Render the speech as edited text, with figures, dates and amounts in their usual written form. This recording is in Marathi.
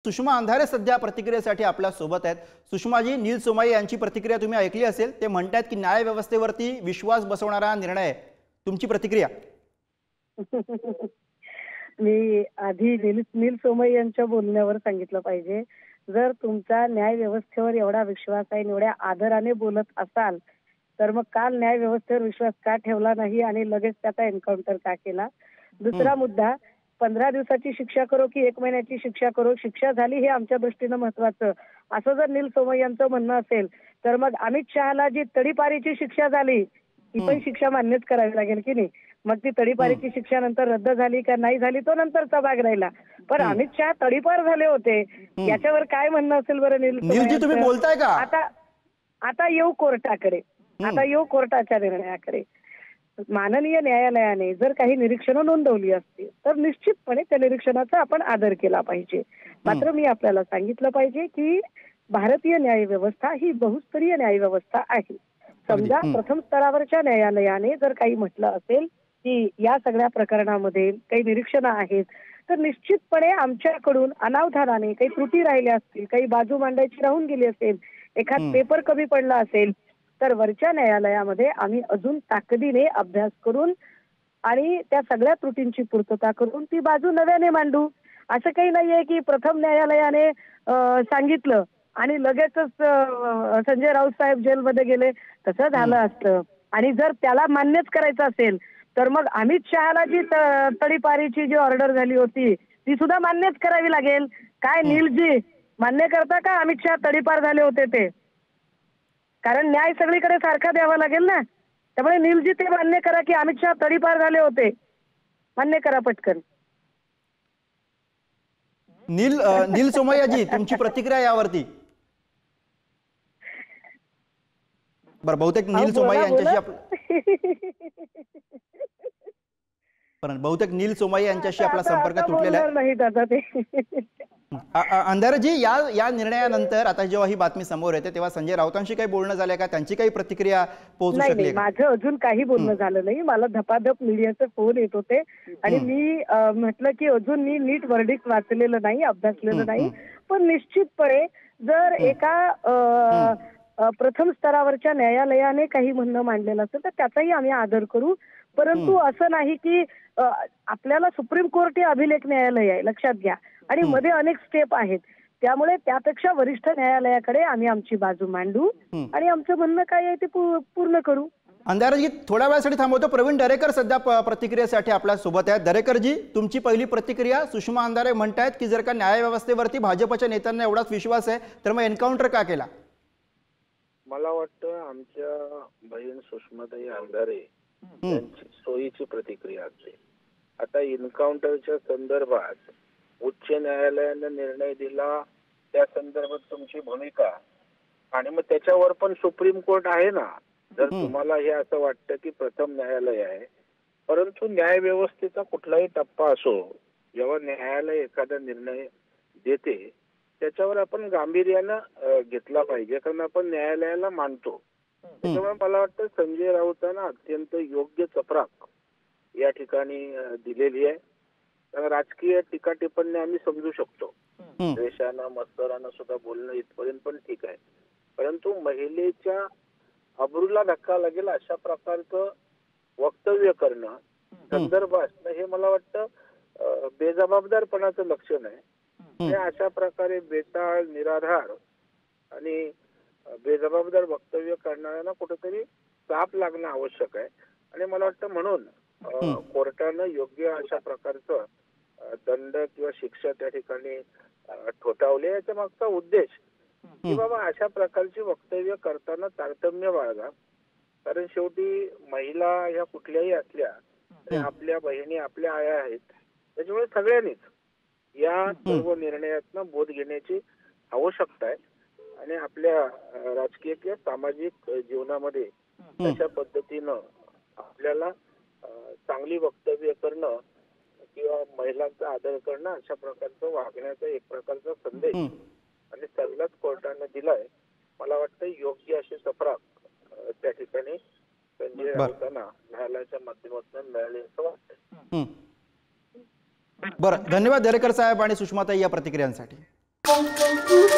सुषमा अंधारे सध्या प्रतिक्रियेसाठी आपल्या सोबत आहेत। सुषमाजी, नील सोमाई यांची प्रतिक्रिया तुम्ही ऐकली असेल। ते म्हणतात की न्याय व्यवस्थेवरती विश्वास बसवणारा निर्णय आहे। तुमची प्रतिक्रिया? मी आधी नील सोमय्या यांच्या बोलण्यावर सांगितलं पाहिजे, जर तुमचा न्याय व्यवस्थेवर एवढा विश्वास आहे, एवढ्या आदराने बोलत असाल, तर मग काल न्याय व्यवस्थेवर विश्वास का ठेवला नाही आणि लगेच त्याचा एन्काउंटर का केला? दुसरा मुद्दा, 15 दिवसाची शिक्षा करो की 1 महिन्याची शिक्षा करो, शिक्षा झाली हे आमच्या दृष्टीनं महत्वाचं, असं जर नील सोमय्या यांचं म्हणणं असेल, तर मग अमित शहाला जी तडीपारीची शिक्षा झाली ती पण शिक्षा मान्यच करावी लागेल की नाही? मग ती तडीपारीची शिक्षा नंतर रद्द झाली का नाही झाली तो नंतरचा भाग राहिला, पण अमित शहा तडीपार झाले होते याच्यावर काय म्हणणं असेल बरं नीलजी, तुम्ही बोलताय का? आता येऊ कोर्टाकडे, आता येऊ कोर्टाच्या निर्णयाकडे। माननीय न्यायालयाने जर काही निरीक्षणं नोंदवली असतील तर निश्चितपणे त्या निरीक्षणाचा आपण आदर केला पाहिजे। मात्र मी आपल्याला सांगितलं पाहिजे की भारतीय न्याय व्यवस्था ही बहुस्तरीय न्याय व्यवस्था आहे। समजा प्रथम स्तरावरच्या न्यायालयाने जर काही म्हटलं असेल की या सगळ्या प्रकरणामध्ये काही निरीक्षणं आहेत, तर निश्चितपणे आमच्याकडून अनावधानाने काही त्रुटी राहिल्या असतील, काही बाजू मांडायची राहून गेली असेल, एखाद पेपर कमी पडला असेल, तर वरच्या न्यायालयामध्ये आम्ही अजून ताकदीने अभ्यास करून आणि त्या सगळ्या त्रुटींची पूर्तता करून ती बाजू नव्याने मांडू। असं काही नाहीये की प्रथम न्यायालयाने सांगितलं आणि लगेचच संजय राऊत साहेब जेलमध्ये गेले, तसं झालं असतं। आणि जर त्याला मान्यच करायचं असेल तर मग अमित शहाला जी तडीपारीची जी ऑर्डर झाली होती ती सुद्धा मान्यच करावी लागेल। काय नीलजी, मान्य करता का अमित शहा तडीपार झाले होते ते? कारण न्याय सगळीकडे सारखा द्यावा लागेल ना, त्यामुळे नीलजी ते मान्य करा की अमित शहा तडीपार झाले होते, मान्य करा पटकन। नील सोमय्याजी, तुमची प्रतिक्रिया यावरती? बरं, बहुतेक नील सोमय्या यांच्याशी आपला संपर्क तुटलेला आहे। अंधारेजी, या निर्णयानंतर आता जेव्हा ही बातमी समोर येते तेव्हा संजय राऊतांशी काही बोलणं झालंय का? त्यांची काही प्रतिक्रिया पोहोचू शकली? नाही, माझं अजून काही बोलणं झालं नाही। मला धपाधप मीडियाचे फोन येत होते आणि मी म्हटलं की अजून मी नीट वर्डिक्ट वाचलेलं नाही, अभ्यासलेलं नाही, पण निश्चितपणे जर एका प्रथम स्तरावरच्या न्यायालयाने काही म्हणणं मांडलेलं असेल तर त्याचाही आम्ही आदर करू। परंतु असं नाही की आपल्याला सुप्रीम कोर्ट हे अभिलेख न्यायालय आहे, लक्षात घ्या, आणि मध्ये अनेक स्टेप आहेत, त्यामुळे त्यापेक्षा वरिष्ठ न्यायालयाकडे आम्ही आमची बाजू मांडू आणि आमचं म्हणणं काय आहे ते पूर्ण करू। अंधारेजी, थोड्या वेळासाठी थांबवतो। प्रवीण दरेकर सध्या प्रतिक्रियेसाठी आपल्या सोबत आहेत। दरेकरजी, तुमची पहिली प्रतिक्रिया? सुषमा अंधारे म्हणतायत की जर का न्याय व्यवस्थेवरती भाजपच्या नेत्यांना एवढाच विश्वास आहे तर मग एन्काउंटर का केला? मला वाटतं आमच्या बहीण सुषमाताई अंधारे यांची सोयीची प्रतिक्रिया असते। आता एन्काउंटरच्या संदर्भात उच्च न्यायालयाने निर्णय दिला, त्या संदर्भात तुमची भूमिका, आणि मग त्याच्यावर पण सुप्रीम कोर्ट आहे ना। जर तुम्हाला हे असं वाटतं की प्रथम न्यायालय आहे, परंतु न्याय व्यवस्थेचा कुठलाही टप्पा असो, जेव्हा न्यायालय एखादा निर्णय देते त्याच्यावर आपण गांभीर्यानं घेतला पाहिजे, कारण आपण न्यायालयाला मानतो। त्याच्यामुळे मला वाटतं संजय राऊतांना अत्यंत योग्य चपराक या ठिकाणी दिलेली आहे। राजकीय टीका टिप्पणी आम्ही समजू शकतो, द्वेषानं मत्सरानं सुद्धा बोलणं इथपर्यंत पण ठीक आहे, परंतु महिलेच्या अब्रूला धक्का लागेल अशा प्रकारचं वक्तव्य करणं, संदर्भ असणं, हे मला वाटतं बेजबाबदारपणाचं लक्षण आहे। अशा प्रकारे बेताळ, निराधार आणि बेजबाबदार वक्तव्य करणाऱ्यांना कुठेतरी चाप लागणं आवश्यक आहे। आणि मला वाटतं म्हणून कोर्टानं योग्य अशा प्रकारचं दंड किंवा शिक्षा त्या ठिकाणी ठोठावली। याच्या मागचा उद्देश की बाबा अशा प्रकारची वक्तव्य करताना तारतम्य बाळगा, कारण शेवटी महिला ह्या कुठल्याही असल्या आपल्या बहिणी, आपल्या आया आहेत, त्याच्यामुळे सगळ्यांनीच या सर्व निर्णयातनं बोध घेण्याची आवश्यकता आहे आणि आपल्या राजकीय किंवा सामाजिक जीवनामध्ये अशा पद्धतीनं आपल्याला चांगली वक्तव्य करणं किंवा महिलांचा आदर करणं, अशा प्रकारचं वागण्याचा एक प्रकारचा संदेश आणि सल्लाच कोर्टाने दिलाय। मला वाटतं योग्य अशी चपराक त्या ठिकाणी संजय राऊतांना न्यायालयाच्या माध्यमातून मिळाली असं वाटतं। बरं, धन्यवाद दरेकर साहेब आणि सुषमाताई या प्रतिक्रियांसाठी। Thank you.